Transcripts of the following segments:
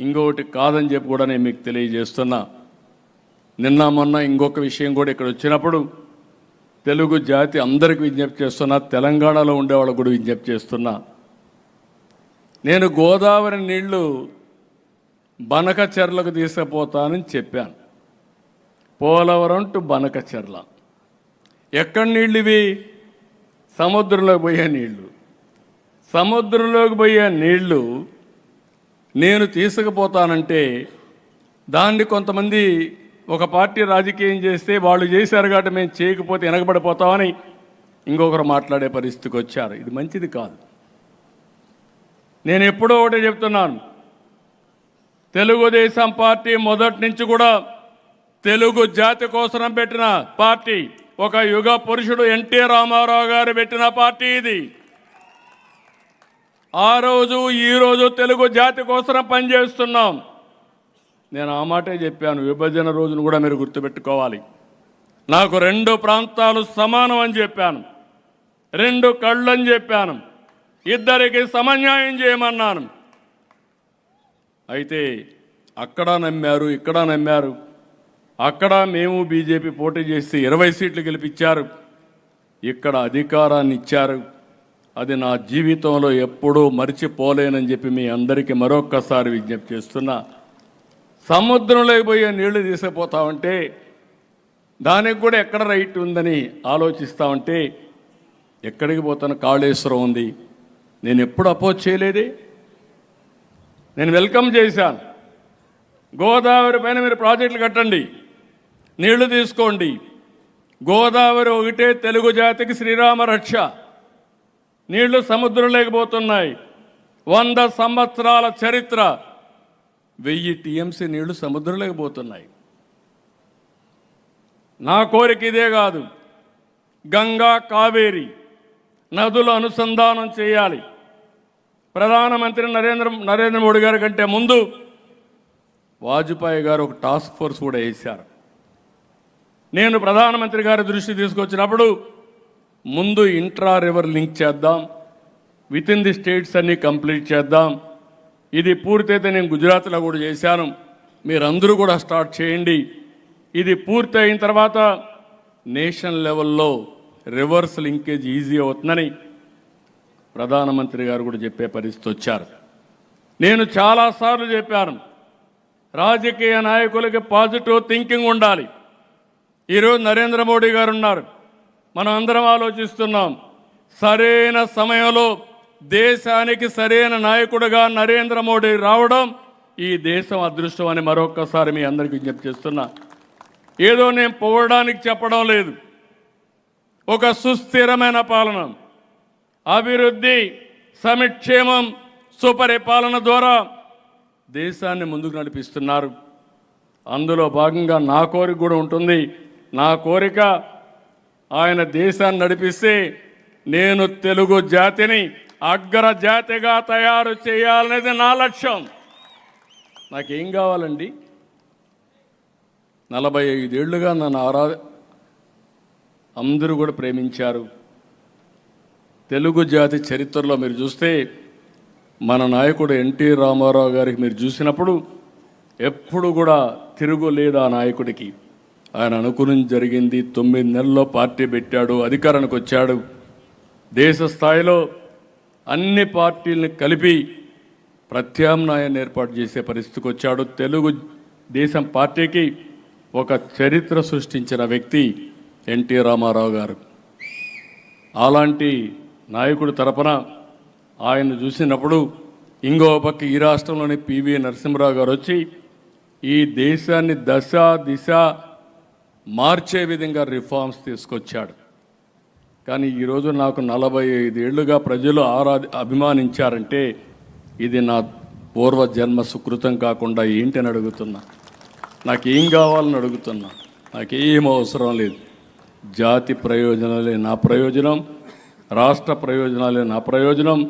ఇంకొకటి కాదని చెప్పి కూడా నేను మీకు తెలియజేస్తున్నా. నిన్న మొన్న ఇంకొక విషయం కూడా ఇక్కడ వచ్చినప్పుడు తెలుగు జాతి అందరికీ విజ్ఞప్తి చేస్తున్నా, తెలంగాణలో ఉండేవాళ్ళకు కూడా విజ్ఞప్తి చేస్తున్నా. నేను గోదావరి నీళ్లు బనకచెర్లకు తీసుకుపోతానని చెప్పాను. పోలవరం టు బనకచెర్ల. ఎక్కడి నీళ్ళు ఇవి? సముద్రంలోకి పోయే నీళ్లు. సముద్రంలోకి పోయే నీళ్లు నేను తీసుకుపోతానంటే దాన్ని కొంతమంది ఒక పార్టీ రాజకీయం చేస్తే వాళ్ళు చేశారు కాబట్టి మేము చేయకపోతే వెనకబడిపోతామని ఇంకొకరు మాట్లాడే పరిస్థితికి వచ్చారు. ఇది మంచిది కాదు. నేను ఎప్పుడో ఒకటే చెప్తున్నాను, తెలుగుదేశం పార్టీ మొదటి నుంచి కూడా తెలుగు జాతి కోసం పెట్టిన పార్టీ. ఒక యుగ పురుషుడు ఎన్టీ రామారావు గారు పెట్టిన పార్టీ ఇది. ఆ రోజు ఈరోజు తెలుగు జాతి కోసం పనిచేస్తున్నాం. నేను ఆ మాటే చెప్పాను. విభజన రోజును కూడా మీరు గుర్తుపెట్టుకోవాలి. నాకు 2 ప్రాంతాలు సమానం అని చెప్పాను, 2 కళ్ళు అని చెప్పాను, ఇద్దరికి సమన్యాయం చేయమన్నాను. అయితే అక్కడ నమ్మారు, ఇక్కడ నమ్మారు. అక్కడ మేము బీజేపీ పోటీ చేసి 20 సీట్లు గెలిపించారు, ఇక్కడ అధికారాన్ని ఇచ్చారు. అది నా జీవితంలో ఎప్పుడూ మర్చిపోలేనని చెప్పి మీ అందరికీ మరొక్కసారి విజ్ఞప్తి చేస్తున్నా. సముద్రంలోకి పోయే నీళ్లు తీసుకుపోతామంటే దానికి కూడా ఎక్కడ రైట్ ఉందని ఆలోచిస్తామంటే ఎక్కడికి పోతాను? కాళేశ్వరం ఉంది. నేను ఎప్పుడు అపోజ్ చేయలేదే. నేను వెల్కమ్ చేశాను. గోదావరి పైన మీరు ప్రాజెక్టులు కట్టండి, నీళ్లు తీసుకోండి. గోదావరి ఒకటే తెలుగు జాతికి శ్రీరామ రక్ష. నీళ్లు సముద్రంలోకి పోతున్నాయి. 100 సంవత్సరాల చరిత్ర. 1000 టీఎంసీ నీళ్లు సముద్రంలోకి పోతున్నాయి. నా కోరిక ఇదే కాదు, గంగా కావేరి నదులు అనుసంధానం చేయాలి. ప్రధానమంత్రి నరేంద్ర మోడీ గారి కంటే ముందు వాజ్పేయి గారు ఒక టాస్క్ ఫోర్స్ కూడా వేశారు. నేను ప్రధానమంత్రి గారి దృష్టి తీసుకొచ్చినప్పుడు ముందు ఇంట్రా రివర్ లింక్ చేద్దాం, విత్ ఇన్ ది స్టేట్స్ అన్నీ కంప్లీట్ చేద్దాం. ఇది పూర్తయితే నేను గుజరాత్లో కూడా చేశాను, మీరందరూ కూడా స్టార్ట్ చేయండి. ఇది పూర్తి అయిన తర్వాత నేషనల్ లెవెల్లో రివర్స్ లింకేజ్ ఈజీ అవుతుందని ప్రధానమంత్రి గారు కూడా చెప్పే పరిస్థితి వచ్చారు. నేను చాలాసార్లు చెప్పాను, రాజకీయ నాయకులకి పాజిటివ్ థింకింగ్ ఉండాలి. ఈరోజు నరేంద్ర మోడీ గారు ఉన్నారు, మనం అందరం ఆలోచిస్తున్నాం. సరైన సమయంలో దేశానికి సరైన నాయకుడిగా నరేంద్ర మోడీ రావడం ఈ దేశం అదృష్టం అని మరొక్కసారి మీ అందరికీ విజ్ఞప్తి చేస్తున్నా. ఏదో నేను పొగడానికి చెప్పడం లేదు. ఒక సుస్థిరమైన పాలన, అభివృద్ధి, సంక్షేమం, సుపరిపాలన ద్వారా దేశాన్ని ముందుకు నడిపిస్తున్నారు. అందులో భాగంగా నా కోరిక కూడా ఉంటుంది. నా కోరిక ఆయన దేశాన్ని నడిపిస్తే నేను తెలుగు జాతిని అగ్రజాతిగా తయారు చేయాలనేది నా లక్ష్యం. నాకేం కావాలండి? 45 ఏళ్లుగా నన్ను అందరూ కూడా ప్రేమించారు. తెలుగు జాతి చరిత్రలో మీరు చూస్తే మన నాయకుడు ఎన్టీ రామారావు గారికి మీరు చూసినప్పుడు ఎప్పుడు కూడా తిరుగులేదు ఆ నాయకుడికి. ఆయన అనుకుని జరిగింది. 9 నెలల్లో పార్టీ పెట్టాడు, అధికారానికి వచ్చాడు. దేశ స్థాయిలో అన్ని పార్టీలను కలిపి ప్రత్యామ్నాయాన్ని ఏర్పాటు చేసే పరిస్థితికి వచ్చాడు. తెలుగు దేశం పార్టీకి ఒక చరిత్ర సృష్టించిన వ్యక్తి ఎన్టీ రామారావు గారు. అలాంటి నాయకుడి తరపున ఆయన చూసినప్పుడు ఇంకో పక్క ఈ రాష్ట్రంలోని పివి నరసింహరావు గారు వచ్చి ఈ దేశాన్ని దశ దిశ మార్చే విధంగా రిఫార్మ్స్ తీసుకొచ్చాడు. కానీ ఈరోజు నాకు 45 ఏళ్లుగా ప్రజలు అభిమానించారంటే ఇది నా పూర్వజన్మ సుకృతం కాకుండా ఏంటని అడుగుతున్నా. నాకేం కావాలని అడుగుతున్నా. నాకేం అవసరం లేదు. జాతి ప్రయోజనాలే నా ప్రయోజనం, రాష్ట్ర ప్రయోజనాలే నా ప్రయోజనం.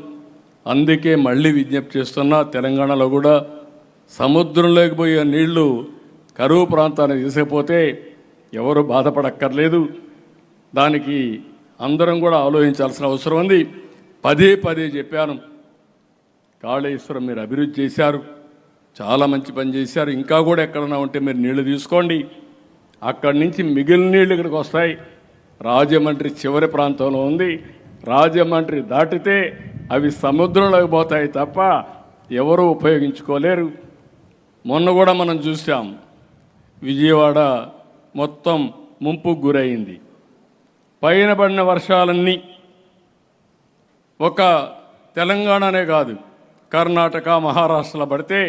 అందుకే మళ్ళీ విజ్ఞప్తి చేస్తున్నా, తెలంగాణలో కూడా సముద్రంలోకి పోయే నీళ్లు కరువు ప్రాంతానికి తీసుకుపోతే ఎవరు బాధపడక్కర్లేదు. దానికి అందరం కూడా ఆలోచించాల్సిన అవసరం ఉంది. పదే చెప్పాను, కాళేశ్వరం మీరు అభివృద్ధి చేశారు, చాలా మంచి పని చేశారు. ఇంకా కూడా ఎక్కడన్నా ఉంటే మీరు నీళ్లు తీసుకోండి. అక్కడి నుంచి మిగిలిన నీళ్ళు ఇక్కడికి వస్తాయి. రాజమండ్రి చివరి ప్రాంతంలో ఉంది. రాజమండ్రి దాటితే అవి సముద్రంలోకి పోతాయి తప్ప ఎవరూ ఉపయోగించుకోలేరు. మొన్న కూడా మనం చూసాం, విజయవాడ మొత్తం ముంపుకు గురైంది. పైన పడిన వర్షాలన్నీ ఒక తెలంగాణనే కాదు, కర్ణాటక, మహారాష్ట్రలో పడితే